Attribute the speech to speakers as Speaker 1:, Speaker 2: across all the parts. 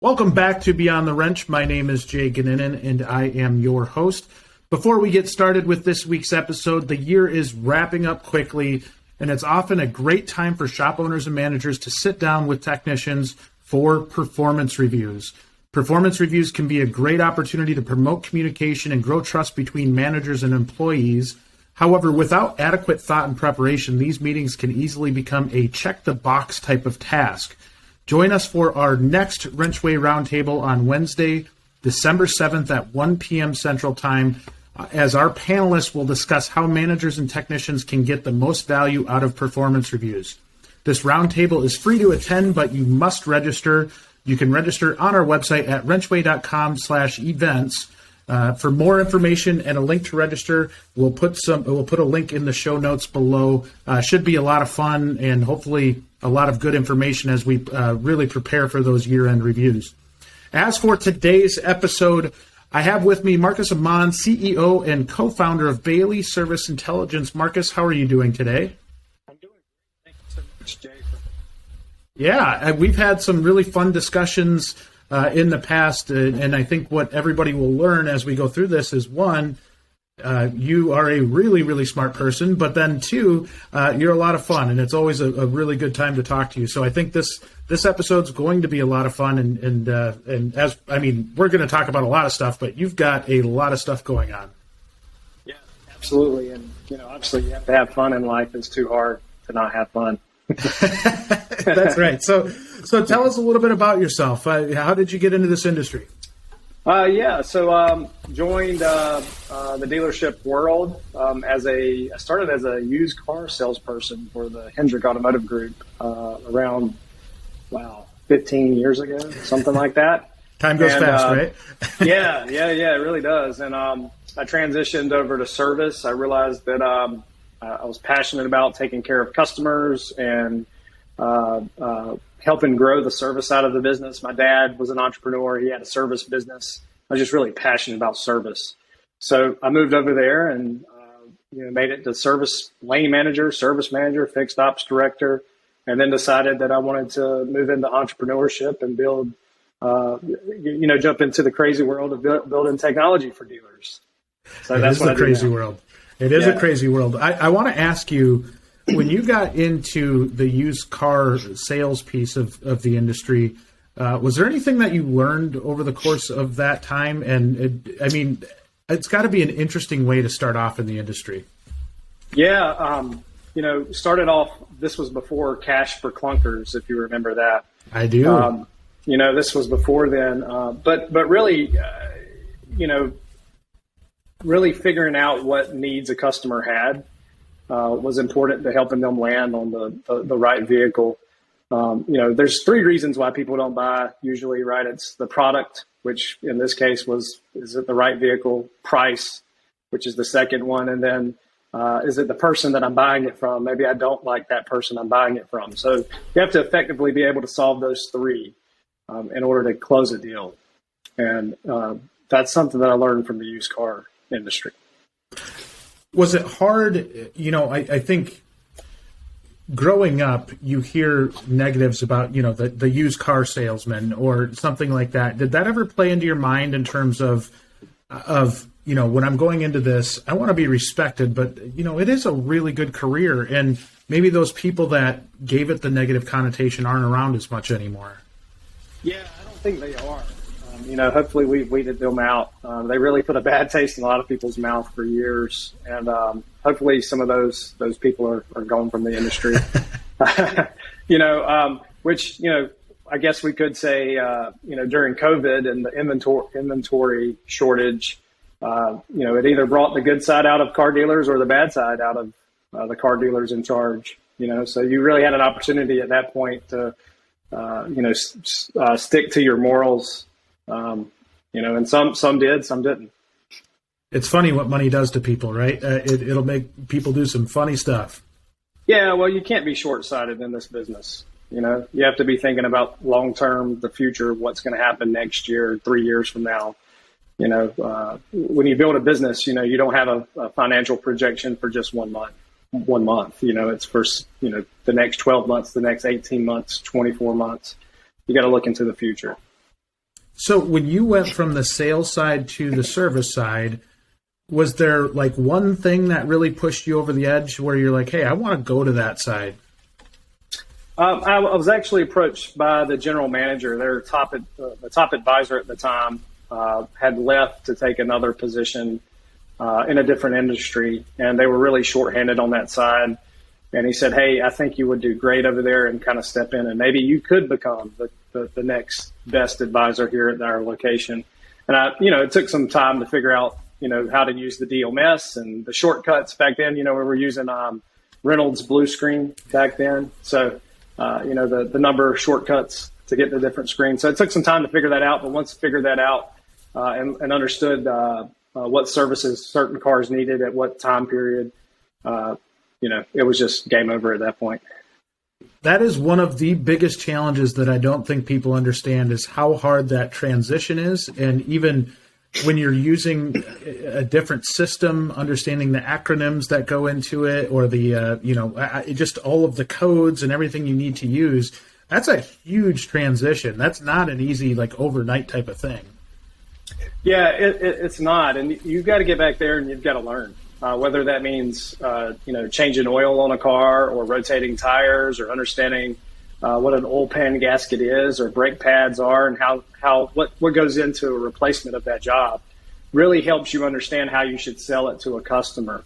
Speaker 1: Welcome back to Beyond the Wrench. My name is Jay Goninen, and I am your host. Before we get started with this week's episode, the year is wrapping up quickly, and it's often a great time for shop owners and managers to sit down with technicians for performance reviews. Performance reviews can be a great opportunity to promote communication and grow trust between managers and employees. However, without adequate thought and preparation, these meetings can easily become a check-the-box type of task. Join us for our next WrenchWay Roundtable on Wednesday, December 7th at 1 p.m. Central Time, as our panelists will discuss how managers and technicians can get the most value out of performance reviews. This roundtable is free to attend, but you must register. You can register on our website at wrenchway.com/events. For more information and a link to register, we'll put a link in the show notes below. Should be a lot of fun and hopefully a lot of good information as we really prepare for those year-end reviews. As for today's episode, I have with me Marcus Aman, CEO and co-founder of Bayley Service Intelligence. Marcus, how are you doing today?
Speaker 2: I'm doing great. Thank you so much, Jay.
Speaker 1: Yeah, we've had some really fun discussions in the past, and I think what everybody will learn as we go through this is, one, you are a really, really smart person, but then two, you're a lot of fun, and it's always a really good time to talk to you. So I think this episode's going to be a lot of fun, and as I mean, we're going to talk about a lot of stuff, but you've got a lot of stuff going on.
Speaker 2: Yeah, absolutely, and obviously you have to have fun in life. It's too hard to not have fun.
Speaker 1: That's right. So tell us a little bit about yourself. How did you get into this industry?
Speaker 2: Joined the dealership world I started as a used car salesperson for the Hendrick Automotive Group around 15 years ago, something like that.
Speaker 1: Time goes fast, right?
Speaker 2: yeah, it really does. And I transitioned over to service. I realized that I was passionate about taking care of customers and helping grow the service side of the business. My dad was an entrepreneur. He had a service business. I was just really passionate about service. So I moved over there and made it to service lane manager, service manager, fixed ops director, and then decided that I wanted to move into entrepreneurship and build, jump into the crazy world of building technology for dealers. So that's what I do now.
Speaker 1: Crazy world. It is a crazy world. I want to ask you, when you got into the used car sales piece of the industry, was there anything that you learned over the course of that time? And it's got to be an interesting way to start off in the industry.
Speaker 2: Yeah. Started off, this was before cash for clunkers, if you remember that.
Speaker 1: I do.
Speaker 2: This was before then. But really, really figuring out what needs a customer had was important to helping them land on the right vehicle. There's three reasons why people don't buy usually, right? It's the product, which in this case is it the right vehicle? Price, which is the second one. And then is it the person that I'm buying it from? Maybe I don't like that person I'm buying it from. So you have to effectively be able to solve those three in order to close a deal. And that's something that I learned from the used car industry.
Speaker 1: Was it hard? I think growing up, you hear negatives about, the used car salesman or something like that. Did that ever play into your mind in terms of when I'm going into this, I want to be respected, but, it is a really good career. And maybe those people that gave it the negative connotation aren't around as much anymore.
Speaker 2: Yeah, I don't think they are. Hopefully we've weeded them out. They really put a bad taste in a lot of people's mouth for years. And hopefully some of those people are gone from the industry. Which, I guess we could say, during COVID and the inventory shortage, it either brought the good side out of car dealers or the bad side out of the car dealers in charge. So you really had an opportunity at that point to, stick to your morals. And some did, some didn't.
Speaker 1: It's funny what money does to people, right? It'll make people do some funny stuff.
Speaker 2: Yeah, well, you can't be short-sighted in this business. You have to be thinking about long-term, the future, what's going to happen next year, 3 years from now. When you build a business, you don't have a financial projection for just 1 month. It's for, the next 12 months, the next 18 months, 24 months. You got to look into the future.
Speaker 1: So when you went from the sales side to the service side, was there like one thing that really pushed you over the edge where you're like, hey, I want to go to that side?
Speaker 2: I was actually approached by the general manager. Their the top advisor at the time had left to take another position in a different industry, and they were really shorthanded on that side. And he said, hey, I think you would do great over there and kind of step in, and maybe you could become the next best advisor here at our location. And it took some time to figure out, how to use the DMS and the shortcuts back then. We were using Reynolds blue screen back then. So, the number of shortcuts to get to different screens. So it took some time to figure that out. But once I figured that out and understood what services certain cars needed at what time period, it was just game over at that point.
Speaker 1: That is one of the biggest challenges that I don't think people understand is how hard that transition is. And even when you're using a different system, understanding the acronyms that go into it or the, just all of the codes and everything you need to use, that's a huge transition. That's not an easy, overnight type of thing.
Speaker 2: Yeah, it's not. And you've got to get back there and you've got to learn. Whether that means, changing oil on a car or rotating tires or understanding what an oil pan gasket is or brake pads are and what goes into a replacement of that job really helps you understand how you should sell it to a customer,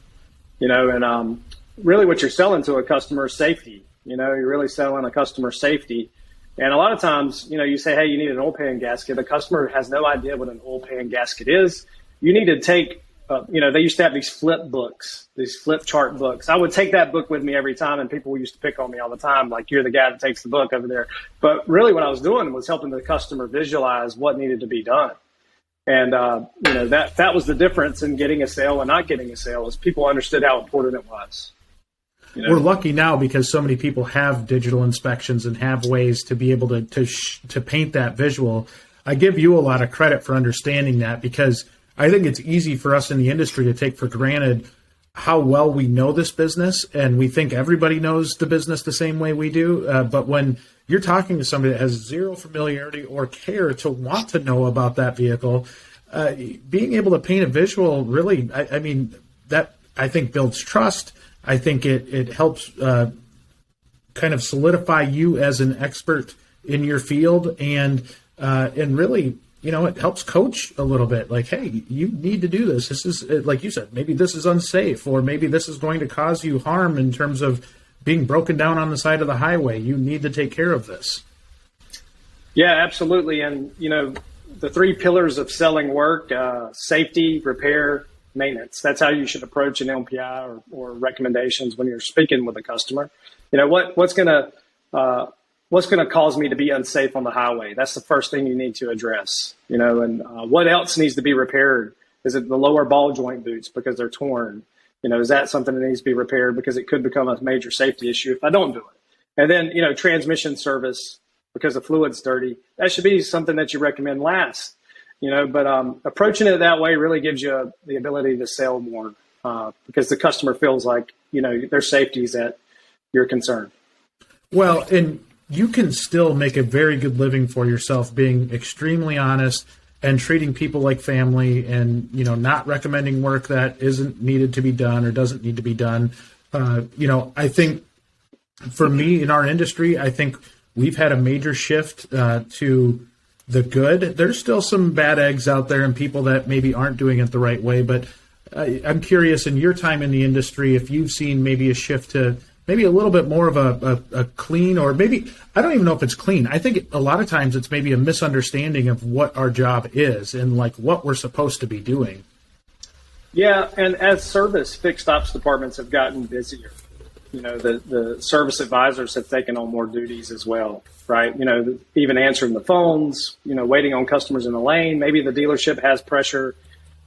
Speaker 2: and really what you're selling to a customer is safety. You're really selling a customer safety. And a lot of times, you say, hey, you need an oil pan gasket. The customer has no idea what an oil pan gasket is. You need to take they used to have these flip books, these flip chart books. I would take that book with me every time, and people used to pick on me all the time, like, you're the guy that takes the book over there. But really what I was doing was helping the customer visualize what needed to be done. And, that was the difference in getting a sale and not getting a sale, is people understood how important it was.
Speaker 1: We're lucky now because so many people have digital inspections and have ways to be able to paint that visual. I give you a lot of credit for understanding that, because I think it's easy for us in the industry to take for granted how well we know this business, and we think everybody knows the business the same way we do. But when you're talking to somebody that has zero familiarity or care to want to know about that vehicle, being able to paint a visual really, that I think builds trust. I think it helps kind of solidify you as an expert in your field, and really, it helps coach a little bit. Like, hey, you need to do this. This is, like you said, maybe this is unsafe, or maybe this is going to cause you harm in terms of being broken down on the side of the highway. You need to take care of this.
Speaker 2: Yeah, absolutely. And, the three pillars of selling work, safety, repair, maintenance. That's how you should approach an LPI or recommendations when you're speaking with a customer. What's going to cause me to be unsafe on the highway? That's the first thing you need to address, and what else needs to be repaired? Is it the lower ball joint boots because they're torn? Is that something that needs to be repaired because it could become a major safety issue if I don't do it? And then, transmission service because the fluid's dirty. That should be something that you recommend last, but approaching it that way really gives you the ability to sell more because the customer feels like, their safety is at your concern.
Speaker 1: Well, and you can still make a very good living for yourself being extremely honest and treating people like family and, not recommending work that isn't needed to be done or doesn't need to be done. I think for me in our industry, I think we've had a major shift to the good. There's still some bad eggs out there and people that maybe aren't doing it the right way. But I'm curious, in your time in the industry, if you've seen maybe a shift to maybe a little bit more of a clean, or maybe, I don't even know if it's clean. I think a lot of times it's maybe a misunderstanding of what our job is and what we're supposed to be doing. Yeah, and as service, fixed ops departments have gotten busier. The service advisors have taken on more duties as well, right? Even answering the phones, waiting on customers in the lane. Maybe the dealership has pressure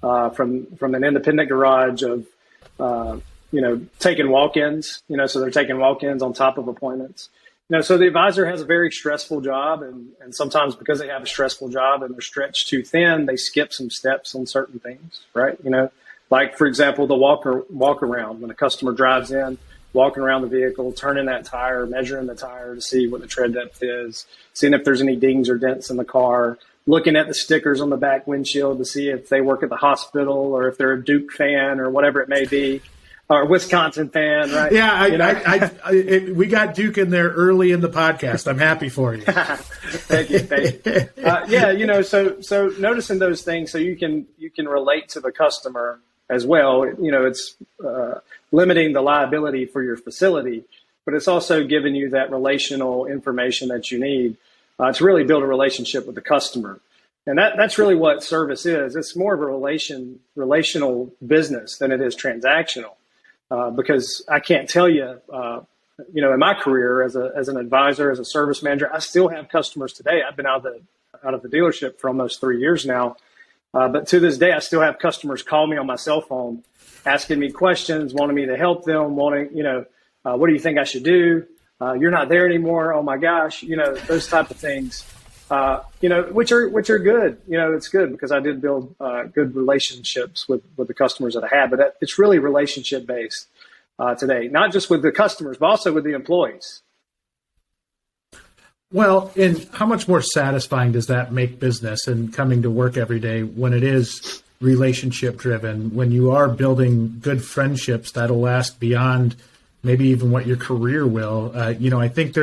Speaker 1: from an independent garage of, taking walk-ins, so they're taking walk-ins on top of appointments. So the advisor has a very stressful job, and sometimes because they have a stressful job and they're stretched too thin, they skip some steps on certain things, right? Like, for example, the walk around when a customer drives in, walking around the vehicle, turning that tire, measuring the tire to see what the tread depth is, seeing if there's any dings or dents in the car,
Speaker 2: looking at the stickers on the back windshield to see if they work at the hospital or if they're a Duke fan or whatever it may be, or a Wisconsin fan, right?
Speaker 1: Yeah, we got Duke in there early in the podcast. I'm happy for you.
Speaker 2: Thank you. So noticing those things so you can relate to the customer as well. It's limiting the liability for your facility, but it's also giving you that relational information that you need to really build a relationship with the customer. And that's really what service is. It's more of a relational business than it is transactional. Because I can't tell you, in my career as an advisor, as a service manager, I still have customers today. I've been out of the dealership for almost 3 years now. But to this day, I still have customers call me on my cell phone, asking me questions, wanting me to help them, what do you think I should do? You're not there anymore. Oh my gosh. Those type of things, which are good. It's good because I did build good relationships with the customers that I had, but it's really relationship based today, not just with the customers, but also with the employees.
Speaker 1: Well, and how much more satisfying does that make business and coming to work every day when it is relationship driven, when you are building good friendships that'll last beyond maybe even what your career will? I think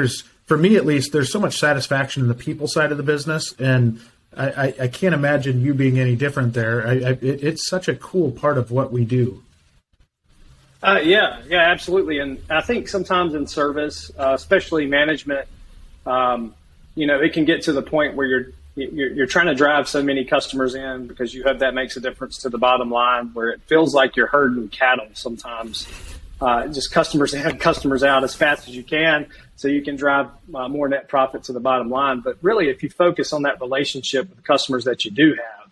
Speaker 1: for me at least, there's so much satisfaction in the people side of the business, and I can't imagine you being any different there. It's such a cool part of what we do.
Speaker 2: Yeah, absolutely. And I think sometimes in service, especially management, it can get to the point where you're trying to drive so many customers in because that makes a difference to the bottom line, where it feels like you're herding cattle sometimes. Just customers in, customers out as fast as you can, so you can drive more net profit to the bottom line. But really, if you focus on that relationship with the customers that you do have,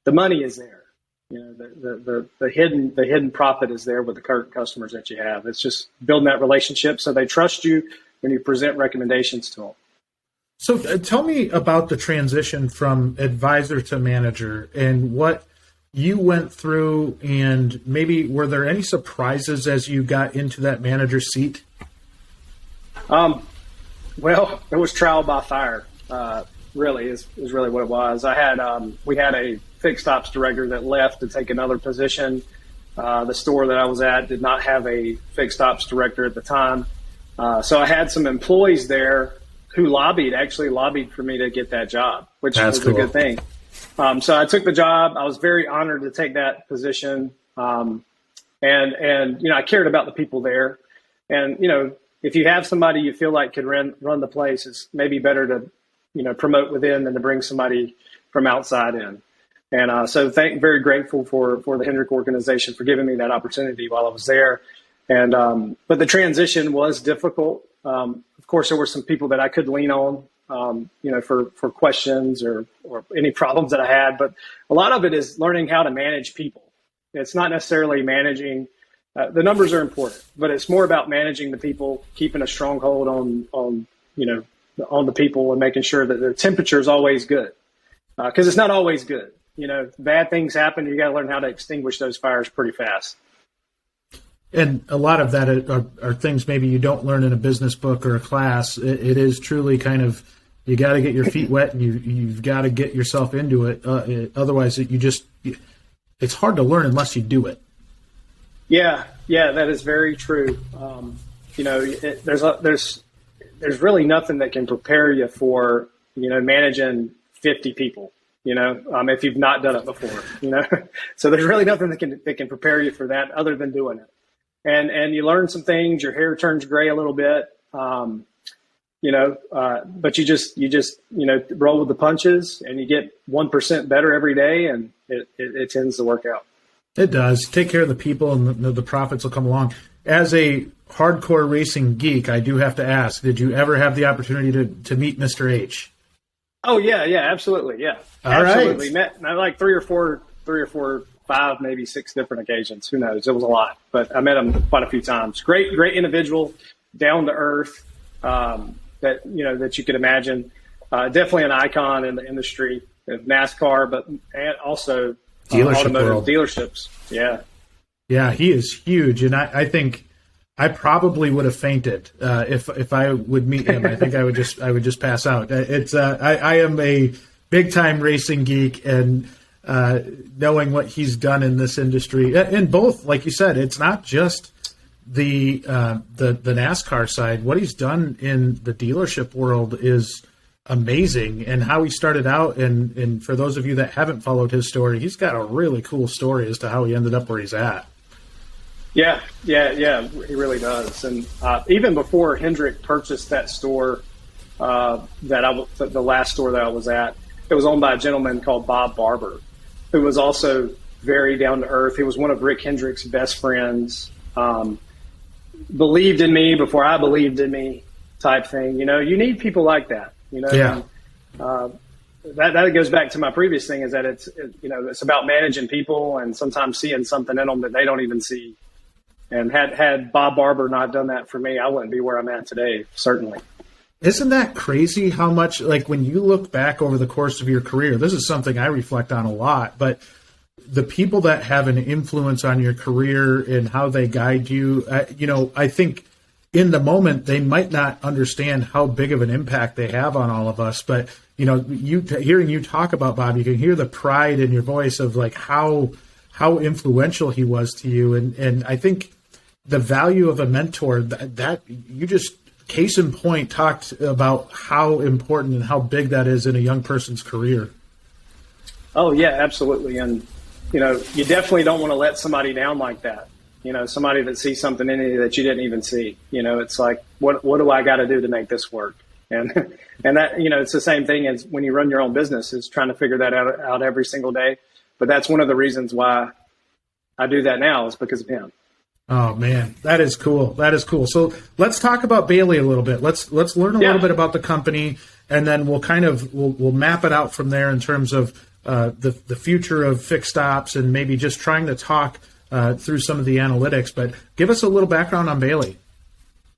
Speaker 2: the money is there. The hidden profit is there with the current customers that you have. It's just building that relationship so they trust you when you present recommendations to them.
Speaker 1: So tell me about the transition from advisor to manager and what you went through, and maybe were there any surprises as you got into that manager seat?
Speaker 2: Well, it was trial by fire. Really is really what it was. We had a fixed ops director that left to take another position. The store that I was at did not have a fixed ops director at the time. So I had some employees there who actually lobbied for me to get that job, which was cool. A good thing. So I took the job. I was very honored to take that position. And I cared about the people there. And, if you have somebody you feel like could run the place, it's maybe better to, promote within than to bring somebody from outside in. And so very grateful for the Hendrick organization for giving me that opportunity while I was there. And but the transition was difficult. Of course, there were some people that I could lean on, for questions or any problems that I had. But a lot of it is learning how to manage people. It's not necessarily managing. The numbers are important, but it's more about managing the people, keeping a stronghold on the people, and making sure that the temperature is always good. Because it's not always good. Bad things happen. You got to learn how to extinguish those fires pretty fast.
Speaker 1: And a lot of that are things maybe you don't learn in a business book or a class. It is truly kind of, you got to get your feet wet, and you've got to get yourself into it. Otherwise, it's hard to learn unless you do it. Yeah, that is very true. There's really nothing that can prepare you for, managing 50 people, if you've not done it before, so there's really nothing that can prepare you for that other than doing it. And you learn some things, your hair turns gray a little bit, but you just roll with the punches, and you get 1% better every day, and it tends to work out. It does. Take care of the people, and the profits will come along. As a hardcore racing geek, I do have to ask, did you ever have the opportunity to meet Mr. H? Oh, yeah, absolutely, yeah. Absolutely. Met like three or four, 5, maybe 6 different occasions. Who knows? It was a lot, but I met him quite a few times. Great individual, down to earth, that you could imagine. Definitely an icon in the industry of NASCAR, and also automotive dealerships. Yeah, he is huge, and I think I probably would have fainted if I would meet him. I think I would just pass out. I am a big time racing geek, and knowing what he's done in this industry, in both, like you said, it's not just the NASCAR side. What he's done in the dealership world is amazing, and how he started out. And for those of you that haven't followed his story, he's got a really cool story as to how he ended up where he's at.
Speaker 2: Yeah, he really does. And even before Hendrick purchased that store, the last store that I was at, it was owned by a gentleman called Bob Barber, who was also very down to earth. He was one of Rick Hendrick's best friends. Believed in me before I believed in me, type thing. You need people like that.
Speaker 1: Yeah.
Speaker 2: And, that goes back to my previous thing, is that it's about managing people and sometimes seeing something in them that they don't even see. And had Bob Barber not done that for me, I wouldn't be where I'm at today, certainly.
Speaker 1: Isn't that crazy how much, like, when you look back over the course of your career, this is something I reflect on a lot, but the people that have an influence on your career and how they guide you, I think in the moment they might not understand how big of an impact they have on all of us. But, hearing you talk about Bob, you can hear the pride in your voice of like how influential he was to you. And I think the value of a mentor, that you just, case in point, talked about how important and how big that is in a young person's career.
Speaker 2: Oh yeah, absolutely. And, you definitely don't want to let somebody down like that. Somebody that sees something in you that you didn't even see. It's like, what do I got to do to make this work? And that, it's the same thing as when you run your own business, is trying to figure that out every single day. But that's one of the reasons why I do that now, is because of him.
Speaker 1: Oh man, that is cool. So let's talk about Bayley a little bit. Let's learn a little bit about the company, and then we'll map it out from there in terms of the future of fixed ops, and maybe just trying to talk through some of the analytics. But give us a little background on Bayley.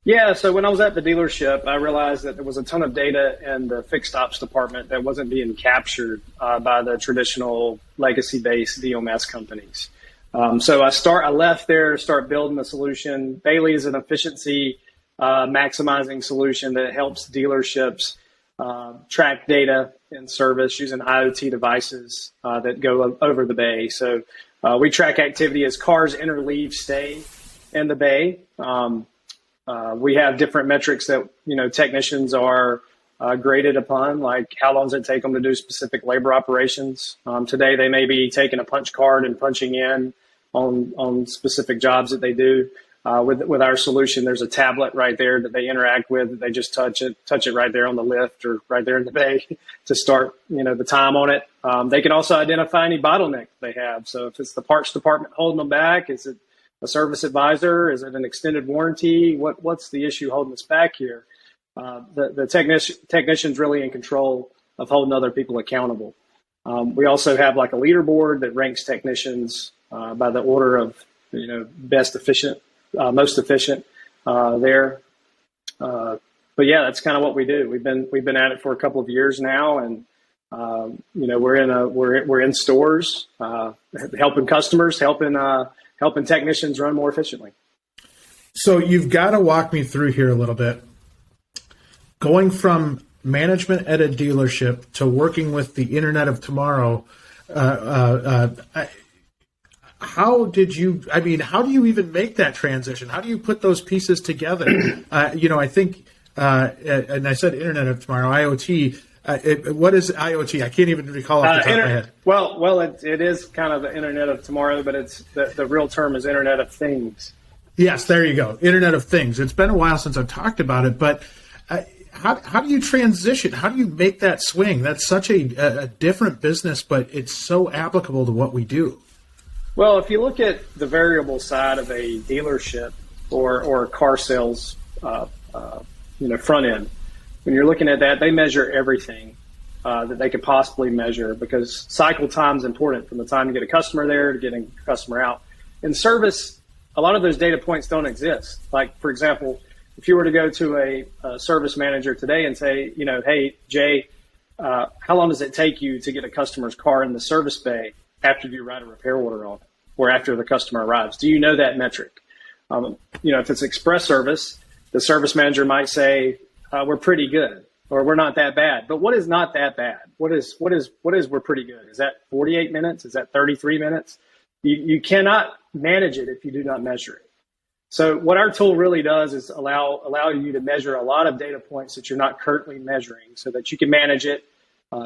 Speaker 2: Yeah, so when I was at the dealership, I realized that there was a ton of data in the fixed ops department that wasn't being captured by the traditional legacy-based DMS companies. So I left there to start building a solution. Bayley is an efficiency maximizing solution that helps dealerships track data in service using IoT devices that go over the bay. So we track activity as cars enter, leave, stay in the bay. We have different metrics that technicians are graded upon, like how long does it take them to do specific labor operations. Today they may be taking a punch card and punching in on specific jobs that they do. With our solution, there's a tablet right there that they interact with. They just touch it right there on the lift or right there in the bay to start, the time on it. They can also identify any bottleneck they have. So if it's the parts department holding them back, is it a service advisor? Is it an extended warranty? What's the issue holding us back here? The technician's really in control of holding other people accountable. We also have like a leaderboard that ranks technicians by the order of, best efficient, most efficient there. But yeah, that's kind of what we do. We've been at it for a couple of years now, and we're in stores, helping customers, helping technicians run more efficiently.
Speaker 1: So you've got to walk me through here a little bit. Going from management at a dealership to working with the Internet of Tomorrow, how do you even make that transition? How do you put those pieces together? I think, and I said Internet of Tomorrow, IoT. What is IoT? I can't even recall off the top of my head.
Speaker 2: Well, it is kind of the Internet of Tomorrow, but it's the real term is Internet of Things.
Speaker 1: Yes, there you go. Internet of Things. It's been a while since I've talked about it, but how do you transition? How do you make that swing? That's such a different business, but it's so applicable to what we do.
Speaker 2: Well, if you look at the variable side of a dealership or car sales, front end, when you're looking at that, they measure everything that they could possibly measure, because cycle time is important from the time you get a customer there to getting a customer out. In service, a lot of those data points don't exist. Like, for example, if you were to go to a service manager today and say, hey, Jay, how long does it take you to get a customer's car in the service bay after you write a repair order on it, or after the customer arrives? Do you know that metric? If it's express service, the service manager might say, we're pretty good. or we're not that bad. But what is not that bad? What is we're pretty good? Is that 48 minutes? Is that 33 minutes? You cannot manage it if you do not measure it. So what our tool really does is allow you to measure a lot of data points that you're not currently measuring, so that you can manage it,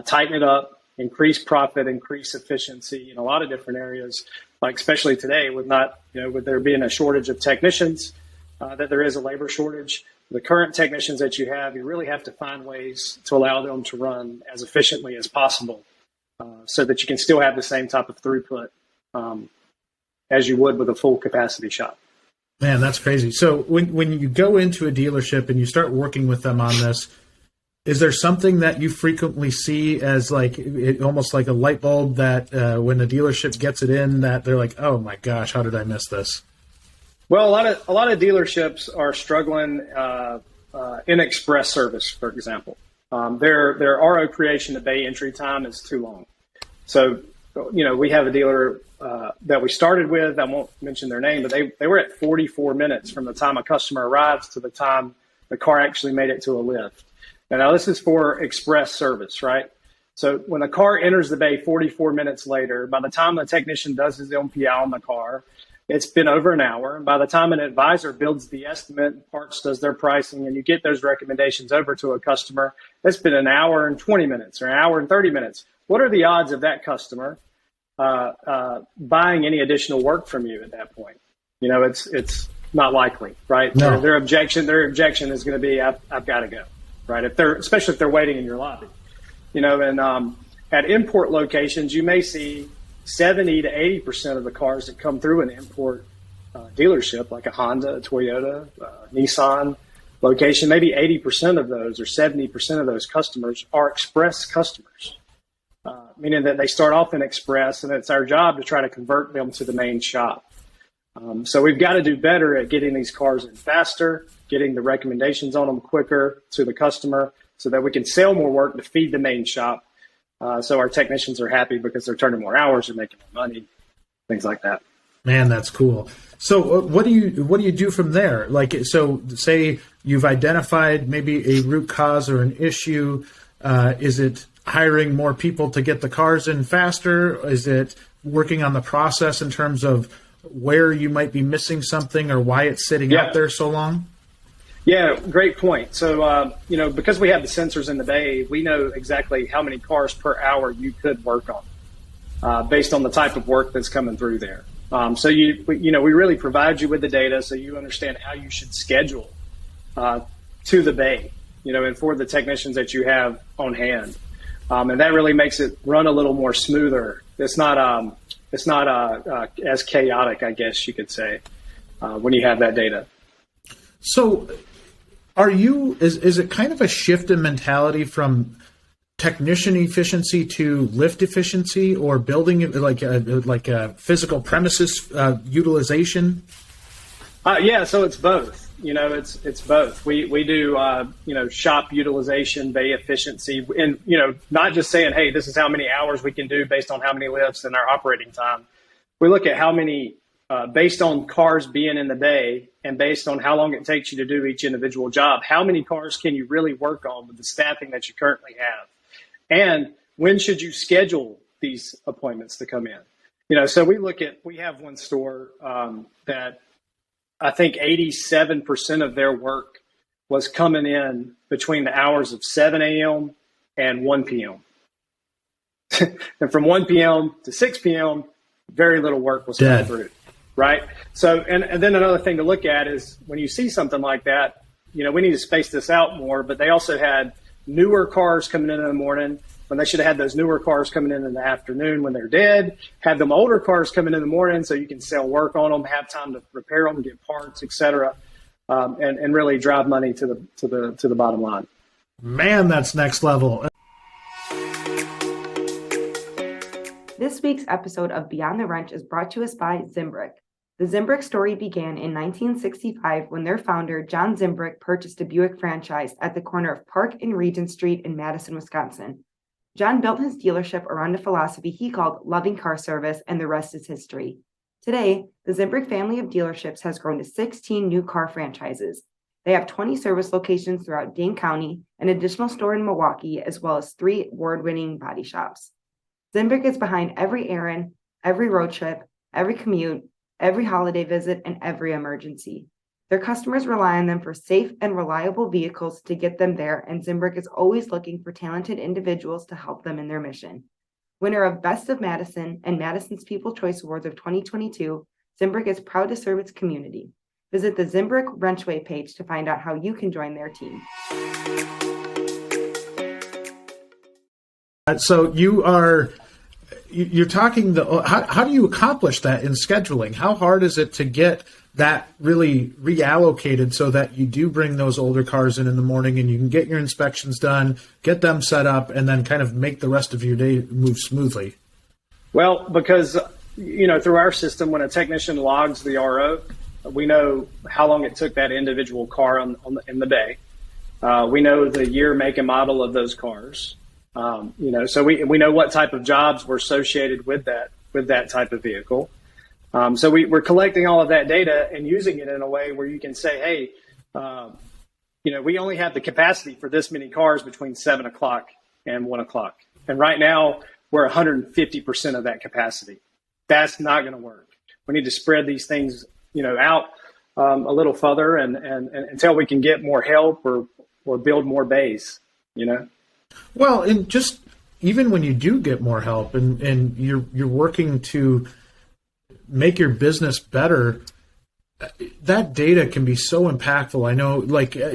Speaker 2: tighten it up, increase profit, increase efficiency in a lot of different areas. Like especially today, with there being a shortage of technicians, that there is a labor shortage. The current technicians that you have, you really have to find ways to allow them to run as efficiently as possible, so that you can still have the same type of throughput as you would with a full capacity shop.
Speaker 1: Man, that's crazy. So when you go into a dealership and you start working with them on this, is there something that you frequently see as almost like a light bulb that when the dealership gets it in, that they're like, oh my gosh, how did I miss this?
Speaker 2: Well, a lot of dealerships are struggling in express service, for example. Their RO creation to bay entry time is too long. So, we have a dealer that we started with. I won't mention their name, but they were at 44 minutes from the time a customer arrives to the time the car actually made it to a lift. Now, this is for express service, right? So when the car enters the bay 44 minutes later, by the time the technician does his MPI on the car, it's been over an hour. And by the time an advisor builds the estimate, parts does their pricing, and you get those recommendations over to a customer, it's been an hour and 20 minutes or an hour and 30 minutes. What are the odds of that customer buying any additional work from you at that point? It's not likely, right?
Speaker 1: No.
Speaker 2: Their objection is going to be, I've got to go, right? Especially if they're waiting in your lobby, and at import locations, you may see 70 to 80% of the cars that come through an import dealership, like a Honda, a Toyota, Nissan location, maybe 80% of those or 70% of those customers are express customers, meaning that they start off in express, and it's our job to try to convert them to the main shop. So we've got to do better at getting these cars in faster, getting the recommendations on them quicker to the customer, so that we can sell more work to feed the main shop. So our technicians are happy because they're turning more hours and making more money, things like that.
Speaker 1: Man, that's cool. So what do you do from there? So say you've identified maybe a root cause or an issue. Is it hiring more people to get the cars in faster? Is it working on the process in terms of where you might be missing something or why it's sitting out there so long?
Speaker 2: Yeah, great point. So, because we have the sensors in the bay, we know exactly how many cars per hour you could work on based on the type of work that's coming through there. So, we really provide you with the data so you understand how you should schedule to the bay, and for the technicians that you have on hand. And that really makes it run a little more smoother. It's not as chaotic, I guess you could say, when you have that data.
Speaker 1: So is it kind of a shift in mentality from technician efficiency to lift efficiency, or building like a physical premises utilization?
Speaker 2: So it's both. It's both. We do shop utilization, bay efficiency, and not just saying, hey, this is how many hours we can do based on how many lifts and our operating time. We look at how many based on cars being in the bay and based on how long it takes you to do each individual job. How many cars can you really work on with the staffing that you currently have? And when should you schedule these appointments to come in? So we have one store that I think 87% of their work was coming in between the hours of 7 a.m. and 1 p.m. And from 1 p.m. to 6 p.m., very little work was coming through, right? So, and then another thing to look at is when you see something like that, we need to space this out more, but they also had newer cars coming in the morning when they should have had those newer cars coming in the afternoon when they're dead, have them older cars coming in the morning so you can sell work on them, have time to repair them, get parts, et cetera, and really drive money to the bottom line.
Speaker 1: Man, that's next level.
Speaker 3: This week's episode of Beyond the Wrench is brought to us by Zimbrick. The Zimbrick story began in 1965 when their founder, John Zimbrick, purchased a Buick franchise at the corner of Park and Regent Street in Madison, Wisconsin. John built his dealership around a philosophy he called loving car service, and the rest is history. Today, the Zimbrick family of dealerships has grown to 16 new car franchises. They have 20 service locations throughout Dane County, an additional store in Milwaukee, as well as 3 award-winning body shops. Zimbrick is behind every errand, every road trip, every commute, every holiday visit, and every emergency. Their customers rely on them for safe and reliable vehicles to get them there, and Zimbrick is always looking for talented individuals to help them in their mission. Winner of Best of Madison and Madison's People Choice Awards of 2022, Zimbrick is proud to serve its community. Visit the Zimbrick WrenchWay page to find out how you can join their team.
Speaker 1: So you're talking how do you accomplish that in scheduling? How hard is it to get that really reallocated so that you do bring those older cars in the morning and you can get your inspections done, get them set up, and then kind of make the rest of your day move smoothly? Well,
Speaker 2: because, through our system, when a technician logs the RO, we know how long it took that individual car in the day. We know the year, make, and model of those cars. So we know what type of jobs were associated with that type of vehicle. So we're collecting all of that data and using it in a way where you can say, hey, we only have the capacity for this many cars between 7 o'clock and 1 o'clock. And right now we're 150% of that capacity. That's not going to work. We need to spread these things, out a little further and until we can get more help or build more bays,
Speaker 1: Well, and just even when you do get more help and you're working to make your business better, that data can be so impactful. I know,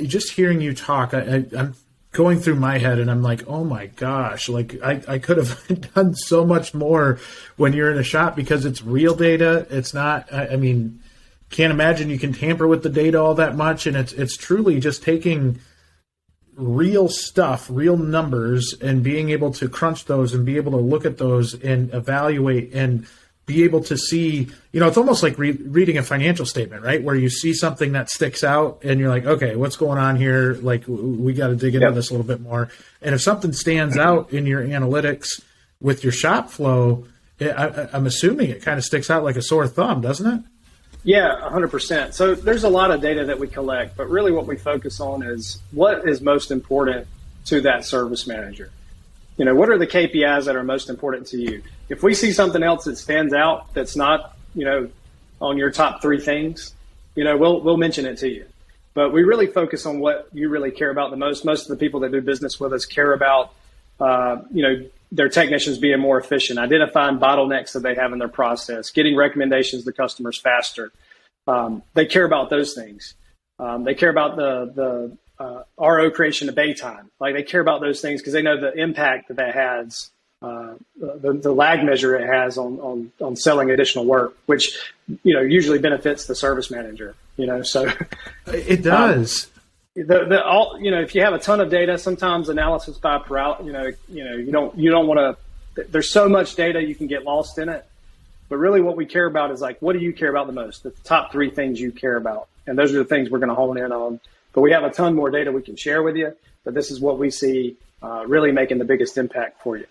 Speaker 1: just hearing you talk, I'm going through my head and I'm like, oh my gosh, I could have done so much more when you're in a shop because it's real data. It's not, can't imagine you can tamper with the data all that much. And it's truly just taking real stuff, real numbers, and being able to crunch those and be able to look at those and evaluate and be able to see, it's almost like reading a financial statement, right? Where you see something that sticks out and you're like, okay, what's going on here? We got to dig into this a little bit more. And if something stands out in your analytics with your shop flow, I'm assuming it kind of sticks out like a sore thumb, doesn't it?
Speaker 2: Yeah, 100%. So there's a lot of data that we collect, but really what we focus on is what is most important to that service manager. What are the KPIs that are most important to you? If we see something else that stands out that's not, on your top 3 things, we'll mention it to you. But we really focus on what you really care about the most. Most of the people that do business with us care about, their technicians being more efficient, identifying bottlenecks that they have in their process, getting recommendations to customers faster. They care about those things. They care about the RO creation of bay time. They care about those things because they know the impact that has, the lag measure it has on selling additional work, which, usually benefits the service manager, so.
Speaker 1: It does.
Speaker 2: If you have a ton of data, sometimes analysis by paralysis, you don't want to, there's so much data you can get lost in it. But really what we care about is what do you care about the most? The top 3 things you care about. And those are the things we're going to hone in on. But we have a ton more data we can share with you. But this is what we see really making the biggest impact for you.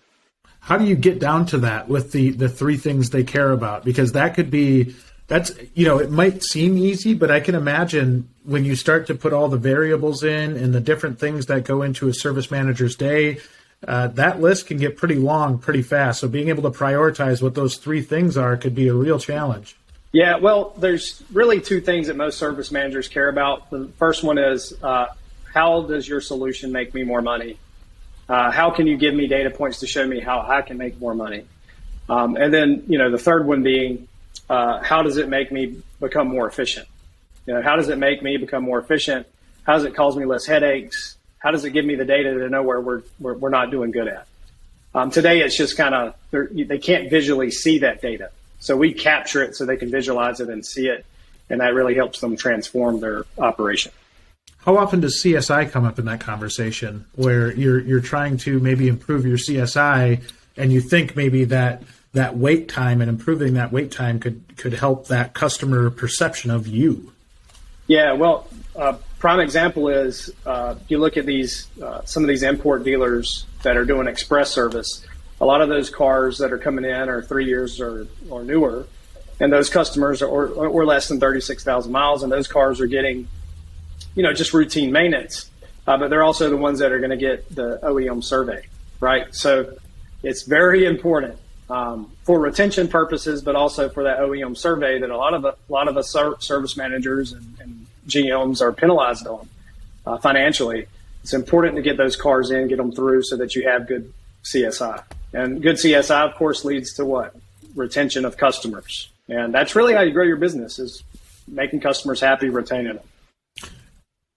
Speaker 1: How do you get down to that with the 3 things they care about? Because it might seem easy, but I can imagine when you start to put all the variables in and the different things that go into a service manager's day, that list can get pretty long pretty fast. So being able to prioritize what those 3 things are could be a real challenge.
Speaker 2: Yeah, well, there's really 2 things that most service managers care about. The first one is, how does your solution make me more money? How can you give me data points to show me how I can make more money? And then, the third one being, how does it make me become more efficient? How does it make me become more efficient? How does it cause me less headaches? How does it give me the data to know where we're not doing good at? Today, it's just kind of, they can't visually see that data. So we capture it so they can visualize it and see it. And that really helps them transform their operation.
Speaker 1: How often does CSI come up in that conversation where you're trying to maybe improve your CSI and you think maybe that wait time and improving that wait time could help that customer perception of you?
Speaker 2: Yeah, well, prime example is you look at some of these import dealers that are doing express service. A lot of those cars that are coming in are 3 years or newer, and those customers are less than 36,000 miles, and those cars are getting just routine maintenance, but they're also the ones that are going to get the OEM survey, right? So it's very important for retention purposes, but also for that OEM survey that a lot of us service managers and GMs are penalized on financially. It's important to get those cars in, get them through so that you have good CSI. And good CSI, of course, leads to what? Retention of customers. And that's really how you grow your business, is making customers happy, retaining them.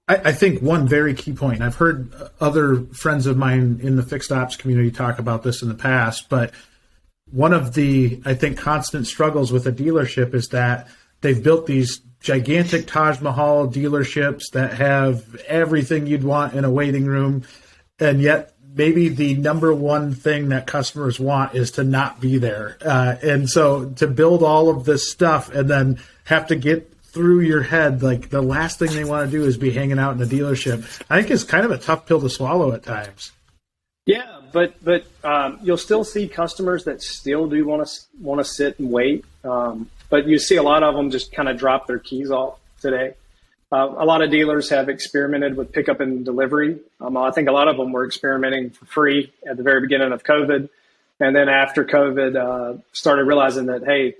Speaker 1: I think one very key point, and I've heard other friends of mine in the fixed ops community talk about this in the past, but one of the, I think, constant struggles with a dealership is that they've built these gigantic Taj Mahal dealerships that have everything you'd want in a waiting room, and yet maybe the number one thing that customers want is to not be there. And so to build all of this stuff and then have to get through your head, like the last thing they want to do is be hanging out in a dealership, I think it's kind of a tough pill to swallow at times.
Speaker 2: Yeah, but you'll still see customers that still do want to sit and wait. But you see a lot of them just kind of drop their keys off today. A lot of dealers have experimented with pickup and delivery. I think a lot of them were experimenting for free at the very beginning of COVID. And then after COVID, started realizing that, hey,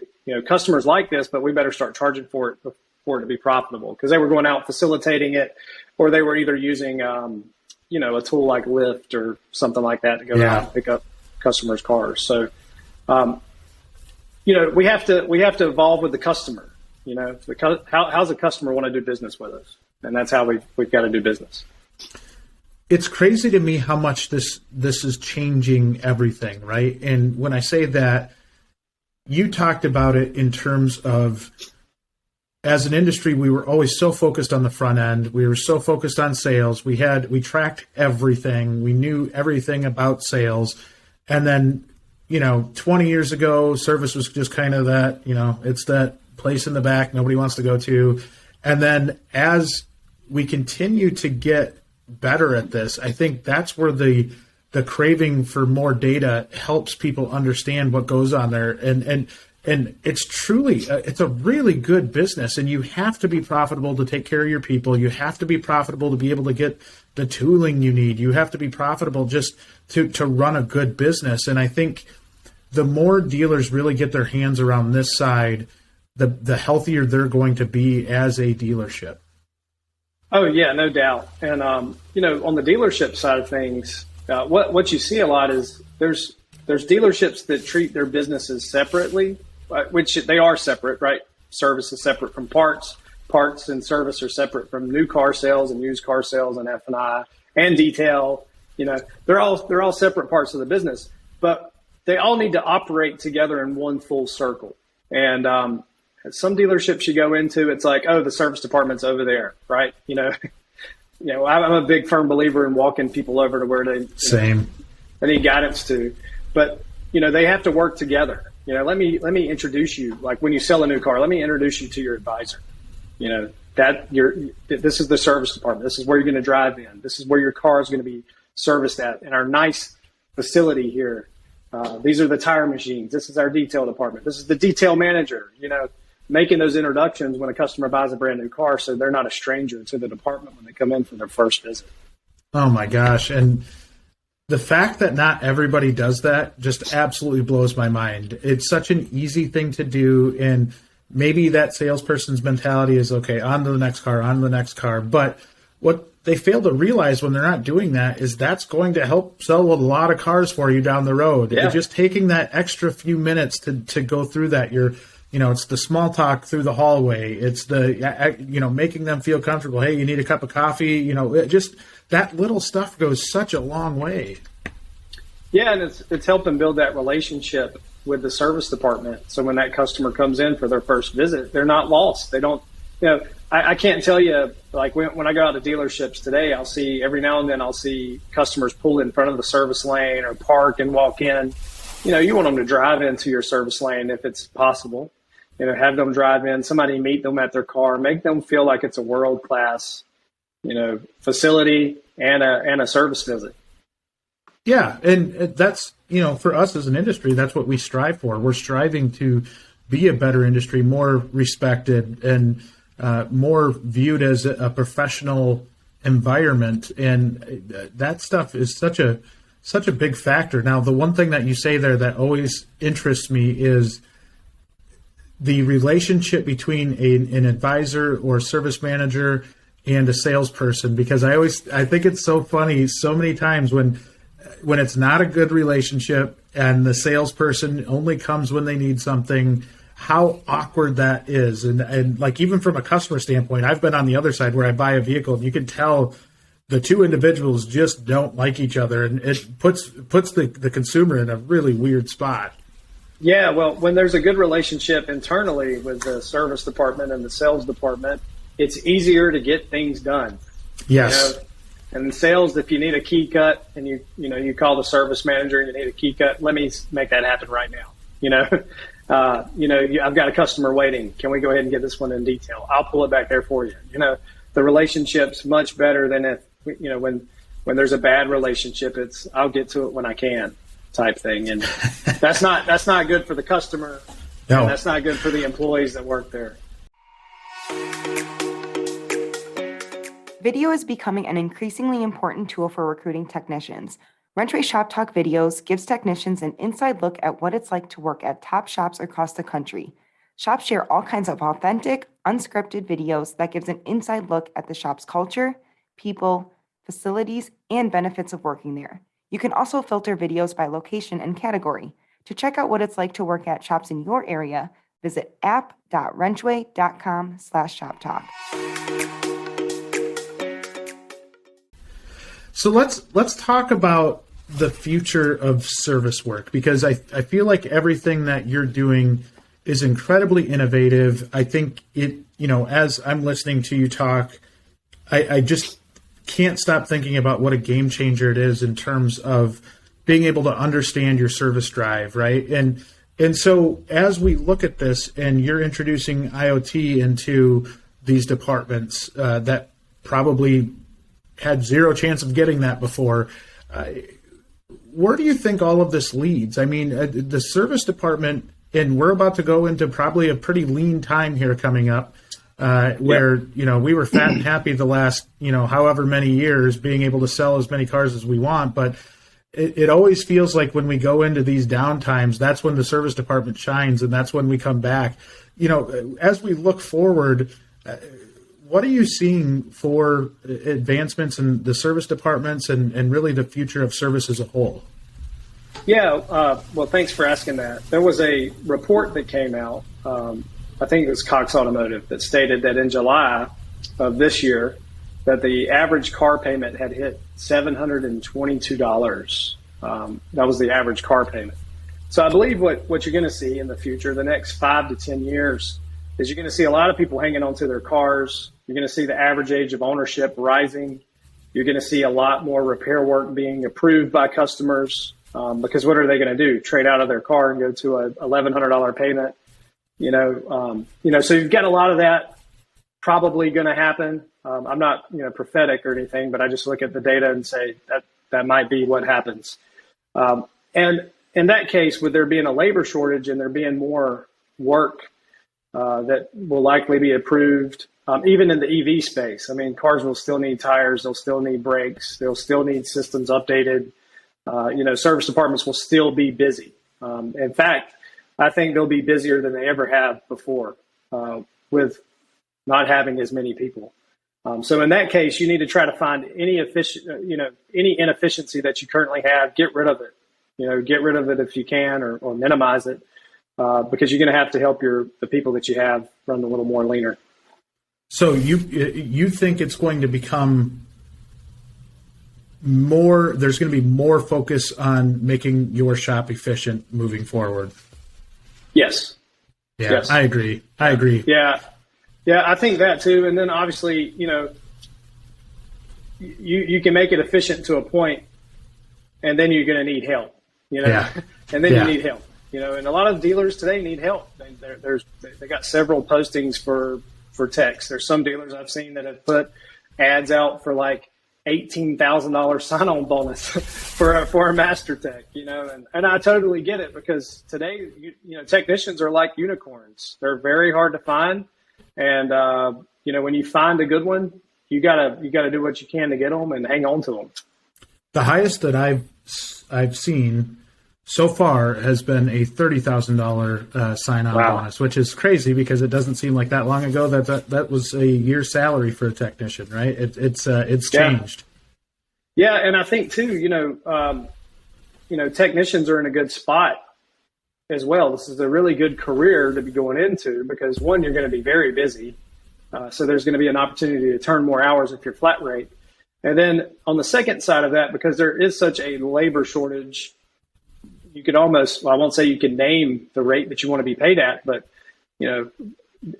Speaker 2: customers like this, but we better start charging for it to be profitable, because they were going out facilitating it, or they were either using, a tool like Lyft or something like that to go out and pick up customers' cars. So, we have to evolve with the customer. How's the customer want to do business with us? And that's how we've got to do business.
Speaker 1: It's crazy to me how much this is changing everything, right? And when I say that, you talked about it in terms of, as an industry, we were always so focused on the front end. We were so focused on sales. We tracked everything. We knew everything about sales. And then, 20 years ago, service was just kind of that, it's that place in the back nobody wants to go to. And then as we continue to get better at this, I think that's where the craving for more data helps people understand what goes on there. And it's truly, it's a really good business, and you have to be profitable to take care of your people. You have to be profitable to be able to get the tooling you need. You have to be profitable just to run a good business. And I think the more dealers really get their hands around this side, the healthier they're going to be as a dealership.
Speaker 2: Oh yeah, no doubt. And, on the dealership side of things, what you see a lot is there's dealerships that treat their businesses separately, which they are separate, right? Service is separate from parts. Parts and service are separate from new car sales and used car sales and F&I and detail. They're all separate parts of the business, but they all need to operate together in one full circle. And some dealerships you go into, it's like, oh, the service department's over there, right? I'm a big firm believer in walking people over to where they need guidance to, but they have to work together. Let me introduce you. Like when you sell a new car, let me introduce you to your advisor. This is the service department. This is where you're going to drive in. This is where your car is going to be serviced at in our nice facility here. These are the tire machines. This is our detail department. This is the detail manager. Making those introductions when a customer buys a brand new car, so they're not a stranger to the department when they come in for their first visit.
Speaker 1: Oh my gosh. And the fact that not everybody does that just absolutely blows my mind. It's such an easy thing to do. And maybe that salesperson's mentality is, okay, on to the next car. But what they fail to realize when they're not doing that is that's going to help sell a lot of cars for you down the road. Yeah. Just taking that extra few minutes to go through that, it's the small talk through the hallway. It's the, making them feel comfortable. Hey, you need a cup of coffee? Just that little stuff goes such a long way.
Speaker 2: Yeah, and it's helping build that relationship with the service department. So when that customer comes in for their first visit, they're not lost. They don't, I can't tell you, like when I go out to dealerships today, every now and then I'll see customers pull in front of the service lane or park and walk in. You want them to drive into your service lane if it's possible. Have them drive in, somebody meet them at their car, make them feel like it's a world-class, facility and a service visit.
Speaker 1: Yeah, and that's, for us as an industry, that's what we strive for. We're striving to be a better industry, more respected. And more viewed as a professional environment, and that stuff is such a big factor. Now, the one thing that you say there that always interests me is the relationship between an advisor or service manager and a salesperson, because I think it's so funny so many times when it's not a good relationship and the salesperson only comes when they need something, how awkward that is. And like, even from a customer standpoint, I've been on the other side where I buy a vehicle and you can tell the two individuals just don't like each other, and it puts the consumer in a really weird spot.
Speaker 2: Yeah, well, when there's a good relationship internally with the service department and the sales department, it's easier to get things done.
Speaker 1: Yes.
Speaker 2: You know? And in sales, if you need a key cut and you call the service manager and you need a key cut, let me make that happen right now. I've got a customer waiting. Can we go ahead and get this one in detail? I'll pull it back there for you. The relationship's much better than if, when there's a bad relationship, it's I'll get to it when I can type thing. And that's not good for the customer.
Speaker 1: No.
Speaker 2: And that's not good for the employees that work there.
Speaker 3: Video is becoming an increasingly important tool for recruiting technicians. WrenchWay Shop Talk Videos gives technicians an inside look at what it's like to work at top shops across the country. Shops share all kinds of authentic, unscripted videos that gives an inside look at the shop's culture, people, facilities, and benefits of working there. You can also filter videos by location and category. To check out what it's like to work at shops in your area, visit app.wrenchway.com/shoptalk.
Speaker 1: So let's talk about the future of service work, because I feel like everything that you're doing is incredibly innovative. I think as I'm listening to you talk, I just can't stop thinking about what a game changer it is in terms of being able to understand your service drive, right? And so as we look at this, and you're introducing IoT into these departments that probably had zero chance of getting that before, where do you think all of this leads? I mean, the service department, and we're about to go into probably a pretty lean time here coming up, where, we were fat and happy the last, however many years, being able to sell as many cars as we want. But it always feels like when we go into these downtimes, that's when the service department shines, and that's when we come back. As we look forward, what are you seeing for advancements in the service departments and really the future of service as a whole?
Speaker 2: Yeah, well, thanks for asking that. There was a report that came out, I think it was Cox Automotive, that stated that in July of this year, that the average car payment had hit $722. That was the average car payment. So I believe what you're going to see in the future, the next 5 to 10 years, is you're going to see a lot of people hanging on to their cars. You're going to see the average age of ownership rising. You're going to see a lot more repair work being approved by customers, because what are they going to do? Trade out of their car and go to a $1,100 payment? So you've got a lot of that probably going to happen. I'm not, prophetic or anything, but I just look at the data and say that might be what happens. And in that case, with there being a labor shortage and there being more work that will likely be approved, even in the EV space. I mean, cars will still need tires, they'll still need brakes, they'll still need systems updated. Service departments will still be busy. In fact, I think they'll be busier than they ever have before, with not having as many people. So in that case, you need to try to find any inefficiency that you currently have, get rid of it. Get rid of it if you can, or minimize it, because you're going to have to help the people that you have run a little more leaner.
Speaker 1: So you think it's going to become more? There's going to be more focus on making your shop efficient moving forward.
Speaker 2: Yes.
Speaker 1: Yeah,
Speaker 2: yes.
Speaker 1: I agree.
Speaker 2: Yeah, I think that too. And then obviously, you can make it efficient to a point, and then you're going to need help.
Speaker 1: Yeah.
Speaker 2: And then you need help. And a lot of dealers today need help. They got several postings for techs. There's some dealers I've seen that have put ads out for like $18,000 sign-on bonus for a master tech, and I totally get it, because today, technicians are like unicorns. They're very hard to find. And, when you find a good one, you gotta do what you can to get them and hang on to them.
Speaker 1: The highest that I've seen so far has been a $30,000 sign-on bonus, which is crazy because it doesn't seem like that long ago that was a year's salary for a technician, right? It's changed.
Speaker 2: Yeah, and I think too, technicians are in a good spot as well. This is a really good career to be going into because one, you're going to be very busy, so there's going to be an opportunity to turn more hours if you're flat rate. And then on the second side of that, because there is such a labor shortage, you could almost, I won't say you can name the rate that you want to be paid at, but,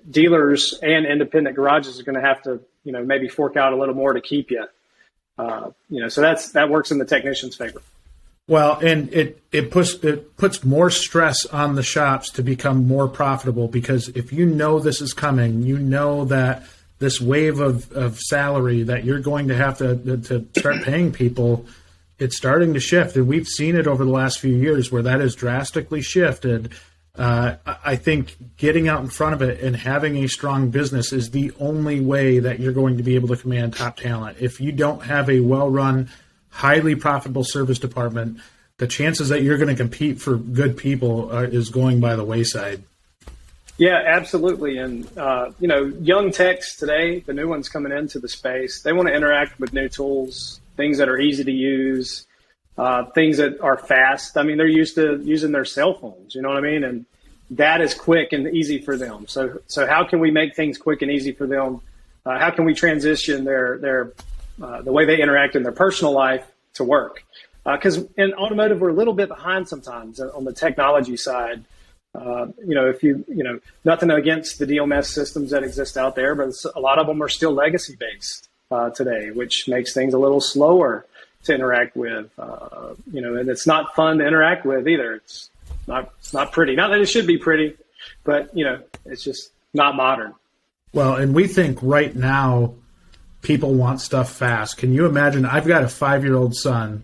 Speaker 2: dealers and independent garages are going to have to, maybe fork out a little more to keep you. So that works in the technician's favor.
Speaker 1: Well, and it puts more stress on the shops to become more profitable because if this is coming, that this wave of salary that you're going to have to start paying people, it's starting to shift, and we've seen it over the last few years where that has drastically shifted. I think getting out in front of it and having a strong business is the only way that you're going to be able to command top talent. If you don't have a well-run, highly profitable service department, the chances that you're going to compete for good people is going by the wayside.
Speaker 2: Yeah, absolutely. And, young techs today, the new ones coming into the space, they want to interact with new tools, things that are easy to use, things that are fast. I mean, they're used to using their cell phones, you know what I mean? And that is quick and easy for them. So how can we make things quick and easy for them? How can we transition the way they interact in their personal life to work? Because in automotive, we're a little bit behind sometimes on the technology side. Nothing against the DMS systems that exist out there, but a lot of them are still legacy based today, which makes things a little slower to interact with. And it's not fun to interact with either. It's not pretty. Not that it should be pretty, but it's just not modern.
Speaker 1: Well, and we think right now people want stuff fast. Can you imagine? I've got a 5-year-old son,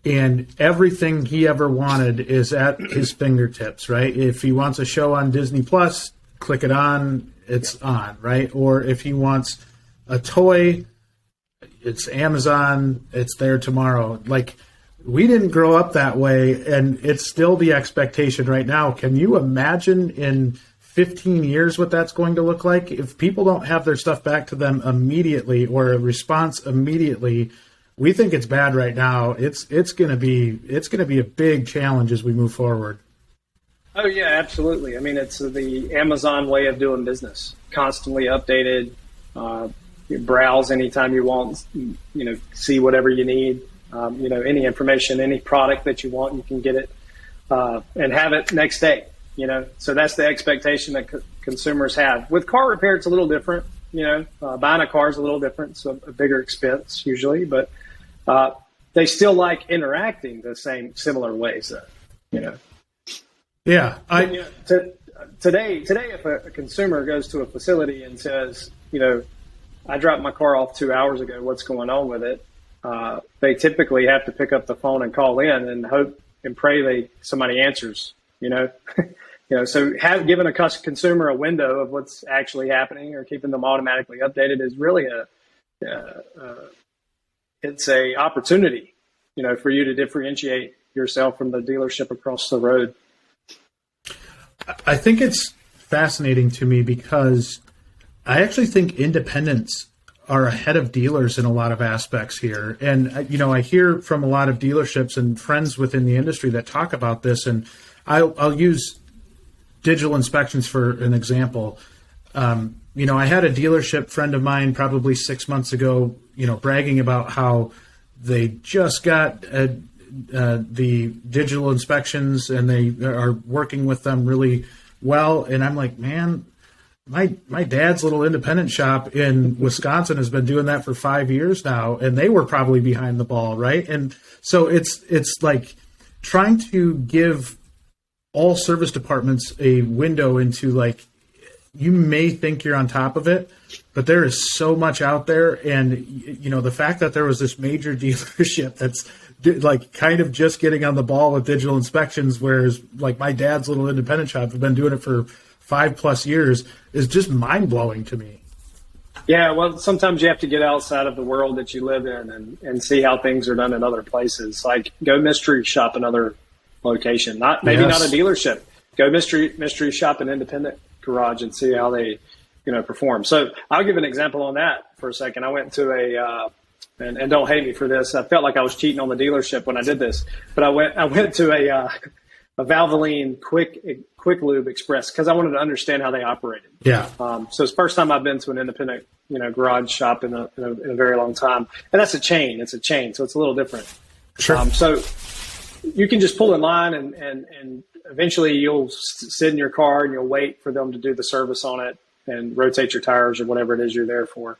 Speaker 1: and everything he ever wanted is at his fingertips, right? If he wants a show on Disney Plus, click it on, it's on, right? Or if he wants a toy, it's Amazon, it's there tomorrow. Like, we didn't grow up that way, and it's still the expectation right now. Can you imagine in 15 years what that's going to look like? If people don't have their stuff back to them immediately or a response immediately, we think it's bad right now. It's going to be a big challenge as we move forward.
Speaker 2: Oh yeah, absolutely. I mean, it's the Amazon way of doing business. Constantly updated. You browse anytime you want. See whatever you need. Any information, any product that you want, you can get it and have it next day. So that's the expectation that consumers have. With car repair, it's a little different. Buying a car is a little different. It's a bigger expense usually, but they still like interacting the similar ways.
Speaker 1: Yeah.
Speaker 2: Today, if a consumer goes to a facility and says, I dropped my car off 2 hours ago, what's going on with it? They typically have to pick up the phone and call in and hope and pray somebody answers, so giving a consumer a window of what's actually happening or keeping them automatically updated is really it's a opportunity, for you to differentiate yourself from the dealership across the road.
Speaker 1: I think it's fascinating to me because I actually think independents are ahead of dealers in a lot of aspects here. And, I hear from a lot of dealerships and friends within the industry that talk about this, and I'll use digital inspections for an example. I had a dealership friend of mine probably 6 months ago, bragging about how they just got the digital inspections and they are working with them really well. And I'm like, man, my dad's little independent shop in Wisconsin has been doing that for 5 years now, and they were probably behind the ball, right? And so it's like trying to give all service departments a window into, like, you may think you're on top of it, but there is so much out there. And, the fact that there was this major dealership that's like kind of just getting on the ball with digital inspections, whereas like my dad's little independent shop have been doing it for 5+ years is just mind blowing to me.
Speaker 2: Yeah, well, sometimes you have to get outside of the world that you live in and see how things are done in other places. Like go mystery shop another location, not a dealership. Go mystery shop an independent garage and see how they, perform. So I'll give an example on that for a second. I went to and don't hate me for this. I felt like I was cheating on the dealership when I did this, but I went to a Valvoline quick lube express because I wanted to understand how they operated.
Speaker 1: Yeah.
Speaker 2: So it's the first time I've been to an independent, garage shop in a very long time. And that's a chain. It's a chain. So it's a little different.
Speaker 1: Sure.
Speaker 2: So you can just pull in line and eventually you'll sit in your car and you'll wait for them to do the service on it and rotate your tires or whatever it is you're there for.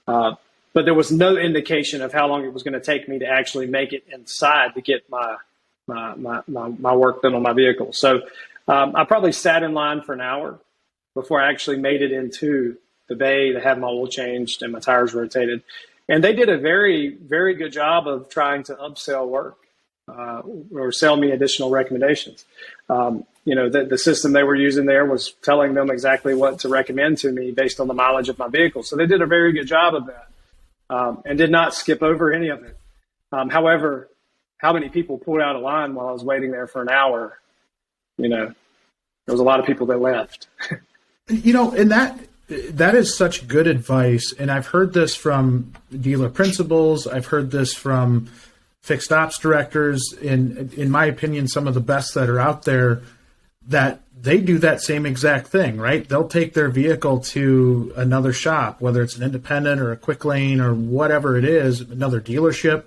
Speaker 2: But there was no indication of how long it was going to take me to actually make it inside to get my work done on my vehicle. So I probably sat in line for an hour before I actually made it into the bay to have my oil changed and my tires rotated. And they did a very, very good job of trying to upsell work or sell me additional recommendations. The system they were using there was telling them exactly what to recommend to me based on the mileage of my vehicle. So they did a very good job of that and did not skip over any of it. However, how many people pulled out of line while I was waiting there for an hour? There was a lot of people that left.
Speaker 1: And that is such good advice. And I've heard this from dealer principals. I've heard this from fixed ops directors. In my opinion, some of the best that are out there, that they do that same exact thing, right? They'll take their vehicle to another shop, whether it's an independent or a quick lane or whatever it is, another dealership,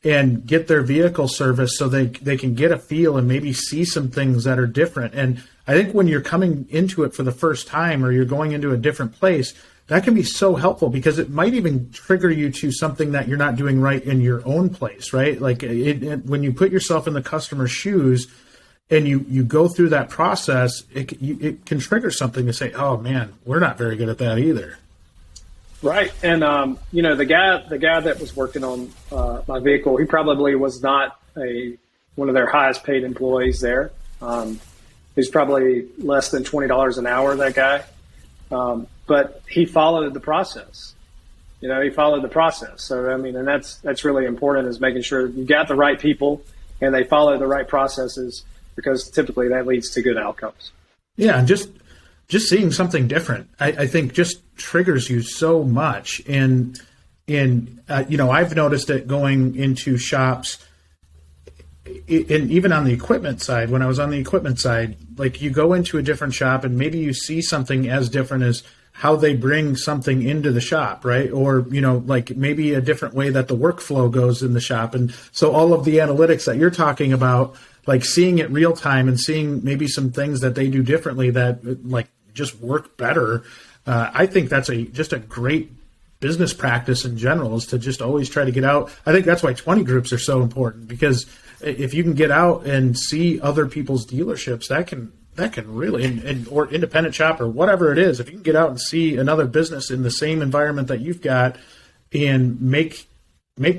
Speaker 1: and get their vehicle serviced so they can get a feel and maybe see some things that are different. And I think when you're coming into it for the first time or you're going into a different place, that can be so helpful because it might even trigger you to something that you're not doing right in your own place, right? Like when you put yourself in the customer's shoes and you go through that process, it can trigger something to say, oh man, we're not very good at that either.
Speaker 2: Right. And, the guy that was working on my vehicle, he probably was not one of their highest paid employees there. He's probably less than $20 an hour, that guy. But he followed the process. He followed the process. So, and that's really important, is making sure you got the right people and they follow the right processes, because typically that leads to good outcomes.
Speaker 1: Yeah. And just seeing something different, I think just triggers you so much. And I've noticed it going into shops, and even on the equipment side, when I was on the equipment side, like you go into a different shop and maybe you see something as different as how they bring something into the shop, right? Or, like maybe a different way that the workflow goes in the shop. And so all of the analytics that you're talking about, like seeing it real time and seeing maybe some things that they do differently that like just work better. I think that's just a great business practice in general, is to just always try to get out. I think that's why 20 groups are so important, because if you can get out and see other people's dealerships, that can really, or independent shop or whatever it is, if you can get out and see another business in the same environment that you've got and make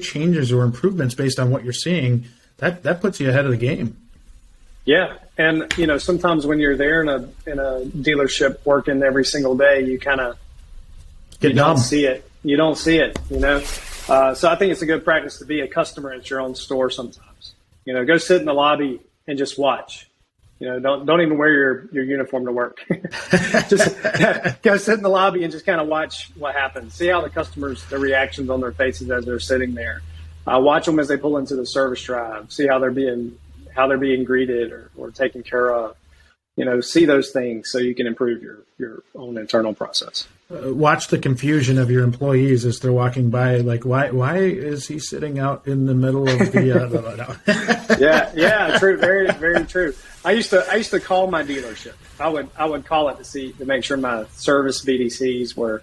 Speaker 1: changes or improvements based on what you're seeing, that puts you ahead of the game.
Speaker 2: Yeah. And, sometimes when you're there in a dealership working every single day, you kind of don't see it. You don't see it, So I think it's a good practice to be a customer at your own store sometimes. Go sit in the lobby and just watch. Don't even wear your uniform to work. Just go sit in the lobby and just kind of watch what happens. See how the customers, their reactions on their faces as they're sitting there. Watch them as they pull into the service drive. See how they're being greeted or taken care of. See those things so you can improve your own internal process.
Speaker 1: Watch the confusion of your employees as they're walking by. Like, why is he sitting out in the middle of the? Yeah, true, very, very true. I used to call my dealership. I would call it to make sure my service BDCs were,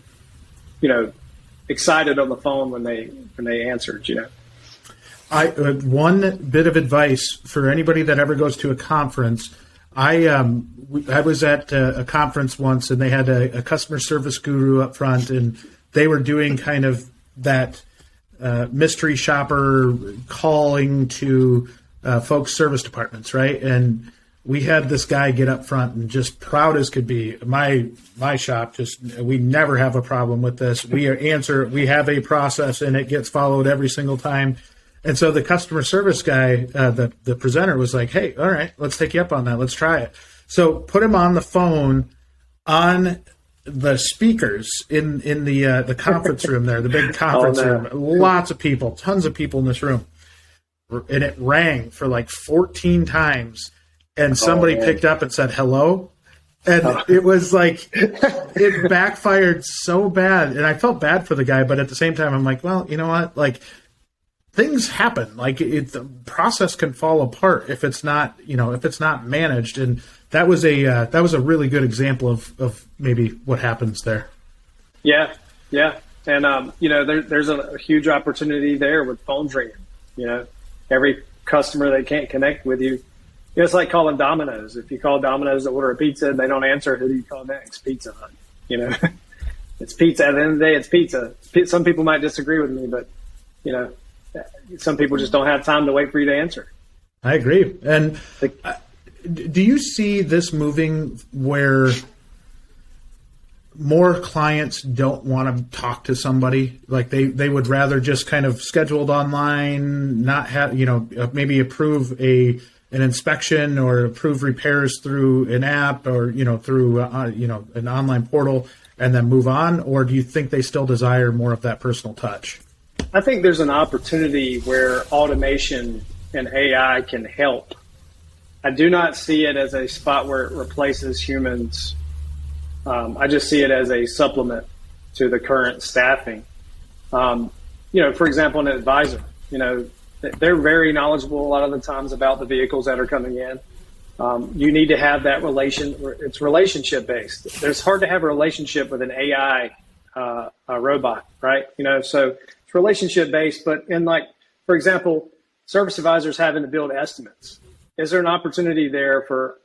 Speaker 1: excited on the phone when they answered. One bit of advice for anybody that ever goes to a conference. I was at a conference once, and they had a customer service guru up front, and they were doing kind of that mystery shopper calling to folks' service departments, right? And we had this guy get up front and just proud as could be. My shop, we never have a problem with this. We have a process and it gets followed every single time. And so the customer service guy, the presenter was like, hey, all right, let's take you up on that. Let's try it. So put him on the phone on the speakers in the conference room there, the big conference room. Lots of people, tons of people in this room. And it rang for like 14 times. And somebody picked up and said, hello. And it was like, it backfired so bad. And I felt bad for the guy. But at the same time, I'm like, well, you know what? Like, things happen. Like, the process can fall apart if it's not managed. And that was a really good example of maybe what happens there. Yeah.
Speaker 2: And, there's a huge opportunity there with phones ringing. Every customer that can't connect with you, it's like calling Domino's. If you call Domino's to order a pizza and they don't answer, who do you call next? Pizza Hut. It's pizza. At the end of the day, it's pizza. Some people might disagree with me, but, some people just don't have time to wait for you to answer.
Speaker 1: I agree. And do you see this moving where more clients don't want to talk to somebody? Like they would rather just kind of scheduled online, not have, maybe approve an inspection or approve repairs through an app or, through, an online portal and then move on? Or do you think they still desire more of that personal touch?
Speaker 2: I think there's an opportunity where automation and AI can help. I do not see it as a spot where it replaces humans. I just see it as a supplement to the current staffing. For example, an advisor, they're very knowledgeable a lot of the times about the vehicles that are coming in. You need to have that it's relationship based. It's hard to have a relationship with an AI a robot, right? So it's relationship based, but for example, service advisors having to build estimates. Is there an opportunity there for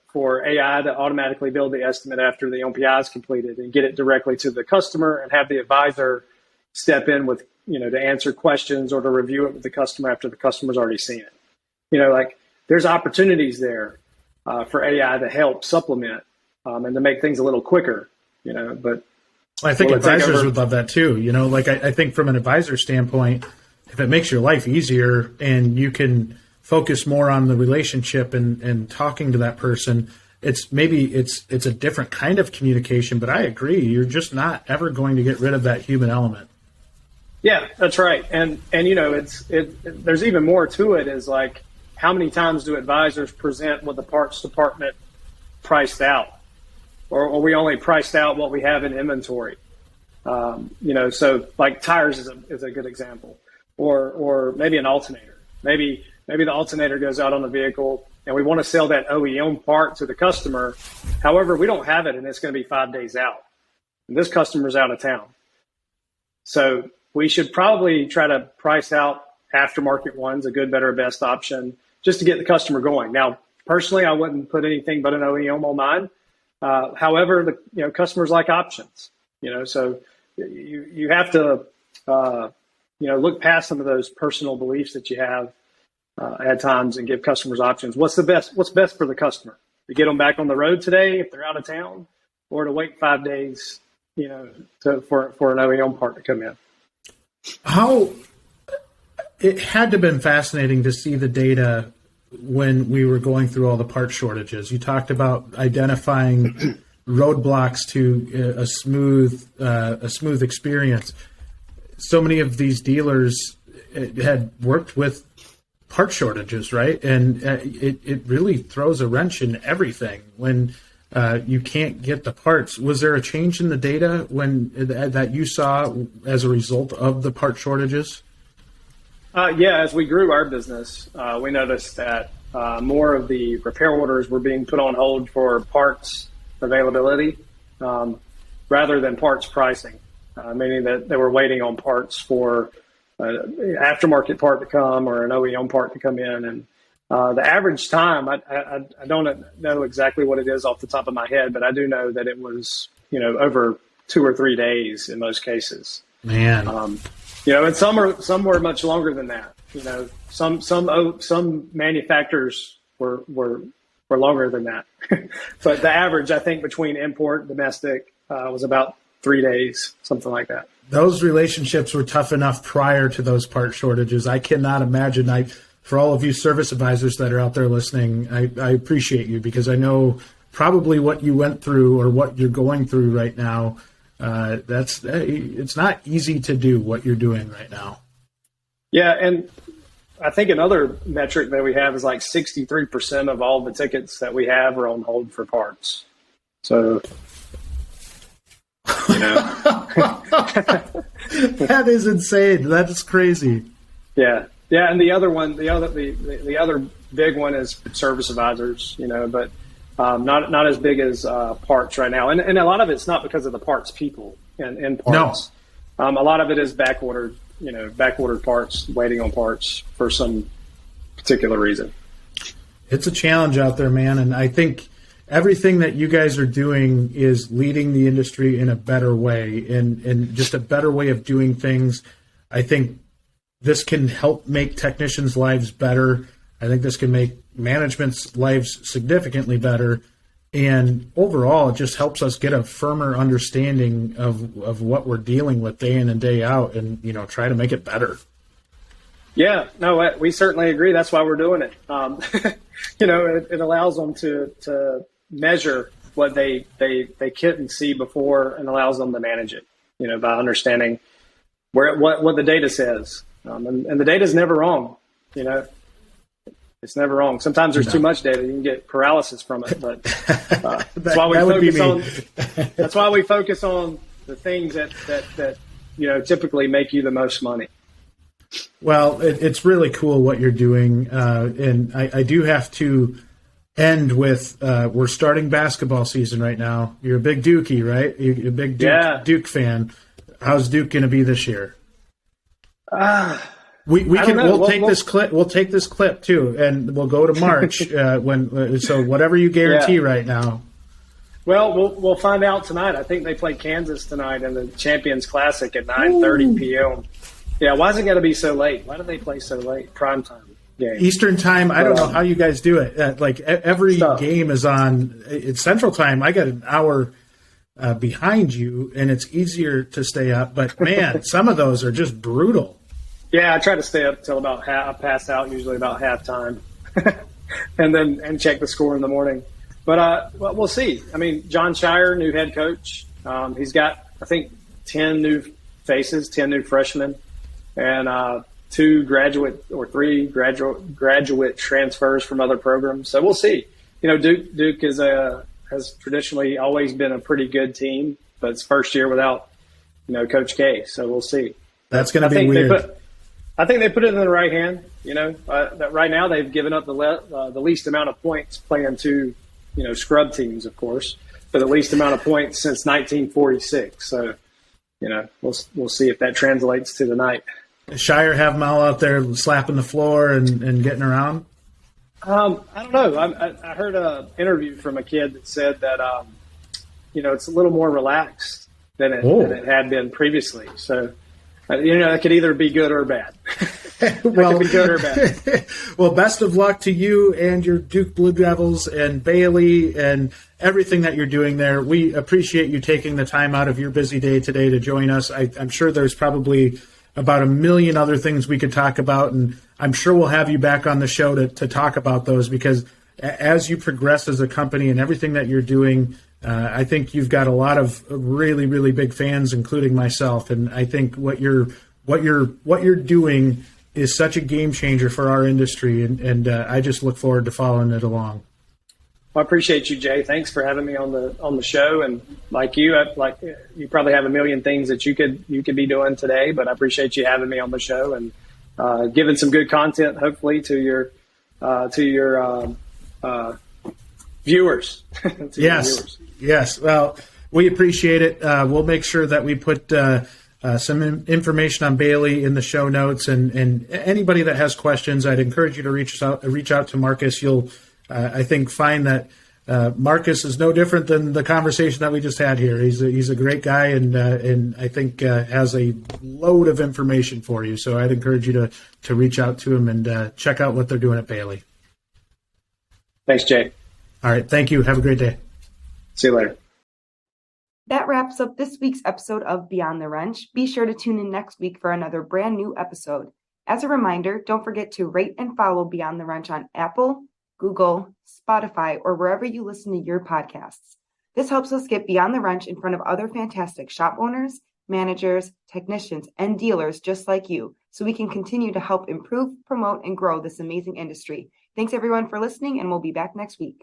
Speaker 2: AI to automatically build the estimate after the MPI is completed and get it directly to the customer and have the advisor step in with, to answer questions or to review it with the customer after the customer's already seen it? There's opportunities there for AI to help supplement and to make things a little quicker, but
Speaker 1: I think advisors would love that too. I think from an advisor standpoint, if it makes your life easier and you can focus more on the relationship and talking to that person, it's a different kind of communication, but I agree. You're just not ever going to get rid of that human element.
Speaker 2: Yeah, that's right. And there's even more to it is like, how many times do advisors present what the parts department priced out? Or we only priced out what we have in inventory. So like tires is a good example, or maybe an alternator. Maybe the alternator goes out on the vehicle and we want to sell that OEM part to the customer. However, we don't have it and it's going to be 5 days out. And this customer's out of town. So we should probably try to price out aftermarket ones, a good, better, best option, just to get the customer going. Now, personally, I wouldn't put anything but an OEM on mine. However, customers like options, so you have to, look past some of those personal beliefs that you have at times and give customers options. What's best for the customer? To get them back on the road today if they're out of town, or to wait 5 days, for an OEM part to come in.
Speaker 1: It had to have been fascinating to see the data when we were going through all the part shortages. You talked about identifying roadblocks to a smooth experience. So many of these dealers had worked with part shortages, right? And it really throws a wrench in everything when you can't get the parts. Was there a change in the data that you saw as a result of the part shortages?
Speaker 2: As we grew our business, we noticed that more of the repair orders were being put on hold for parts availability rather than parts pricing, meaning that they were waiting on parts for an aftermarket part to come or an OEM part to come in. And the average time, I don't know exactly what it is off the top of my head, but I do know that it was, over 2 or 3 days in most cases.
Speaker 1: Man.
Speaker 2: And some were much longer than that. Some manufacturers were or longer than that. But the average, I think, between import and domestic was about 3 days, something like that.
Speaker 1: Those relationships were tough enough prior to those part shortages. I cannot imagine. For all of you service advisors that are out there listening, I appreciate you, because I know probably what you went through or what you're going through right now. It's not easy to do what you're doing right now.
Speaker 2: Yeah, and I think another metric that we have is like 63% of all the tickets that we have are on hold for parts. So, you know.
Speaker 1: That is insane. That is crazy.
Speaker 2: Yeah. Yeah, and the other big one is service advisors, you know, but not as big as parts right now. And a lot of it's not because of the parts people and parts. No. A lot of it is backordered parts, waiting on parts for some particular reason.
Speaker 1: It's a challenge out there, man. And I think everything that you guys are doing is leading the industry in a better way and just a better way of doing things. I think this can help make technicians' lives better. I think this can make management's lives significantly better. And overall, it just helps us get a firmer understanding of what we're dealing with day in and day out, and, you know, try to make it better. Yeah,
Speaker 2: no, we certainly agree. That's why we're doing it. You know, it allows them to measure what they couldn't see before, and allows them to manage it, you know, by understanding what the data says. And the data is never wrong, you know. It's never wrong. Sometimes there's too much data; you can get paralysis from it. But that's why we focus on the things that you know typically make you the most money.
Speaker 1: Well, it's really cool what you're doing, and I do have to end with we're starting basketball season right now. You're a big Dookie, right? You're a big Duke fan. How's Duke going to be this year? We'll take this clip. We'll take this clip too, and we'll go to March so whatever you guarantee right now.
Speaker 2: Well, we'll find out tonight. I think they play Kansas tonight in the Champions Classic at 9:30 p.m. Yeah, why is it got to be so late? Why do they play so late? Prime time game.
Speaker 1: Eastern time. I don't know how you guys do it. Like every game is on. It's Central time. I got an hour behind you, and it's easier to stay up. But man, some of those are just brutal.
Speaker 2: Yeah, I try to stay up till about I pass out usually about halftime, and check the score in the morning. But we'll see. I mean, John Shire, new head coach. He's got, I think, 10 new faces, 10 new freshmen, and 3 graduate transfers from other programs. So we'll see. You know, Duke has traditionally always been a pretty good team, but it's first year without, you know, Coach K. So we'll see.
Speaker 1: That's going to be weird.
Speaker 2: I think they put it in the right hand. You know, that right now they've given up the least amount of points playing two, you know, scrub teams, of course, but the least amount of points since 1946. So, you know, we'll see if that translates to tonight.
Speaker 1: Shire have them all out there slapping the floor and getting around?
Speaker 2: I don't know. I heard an interview from a kid that said that, you know, it's a little more relaxed than it had been previously. So, you know, it could either be good or bad.
Speaker 1: Well,
Speaker 2: it could be good or bad.
Speaker 1: Well, best of luck to you and your Duke Blue Devils and Bayley and everything that you're doing there. We appreciate you taking the time out of your busy day today to join us. I'm sure there's probably about a million other things we could talk about, and I'm sure we'll have you back on the show to talk about those, because as you progress as a company and everything that you're doing, I think you've got a lot of really, really big fans, including myself. And I think what you're doing is such a game changer for our industry. And I just look forward to following it along.
Speaker 2: Well, I appreciate you, Jay. Thanks for having me on the show. And like you probably have a million things that you could be doing today, but I appreciate you having me on the show and giving some good content, hopefully, to your viewers.
Speaker 1: Yes. Well, we appreciate it. We'll make sure that we put some information on Bayley in the show notes, and anybody that has questions, I'd encourage you to reach out to Marcus. You'll, I think, find that Marcus is no different than the conversation that we just had here. He's a great guy, and I think has a load of information for you. So I'd encourage you to reach out to him and check out what they're doing at Bayley.
Speaker 2: Thanks, Jay.
Speaker 1: All right. Thank you. Have a great day.
Speaker 2: See you later.
Speaker 3: That wraps up this week's episode of Beyond the Wrench. Be sure to tune in next week for another brand new episode. As a reminder, don't forget to rate and follow Beyond the Wrench on Apple, Google, Spotify, or wherever you listen to your podcasts. This helps us get Beyond the Wrench in front of other fantastic shop owners, managers, technicians, and dealers just like you, so we can continue to help improve, promote, and grow this amazing industry. Thanks everyone for listening, and we'll be back next week.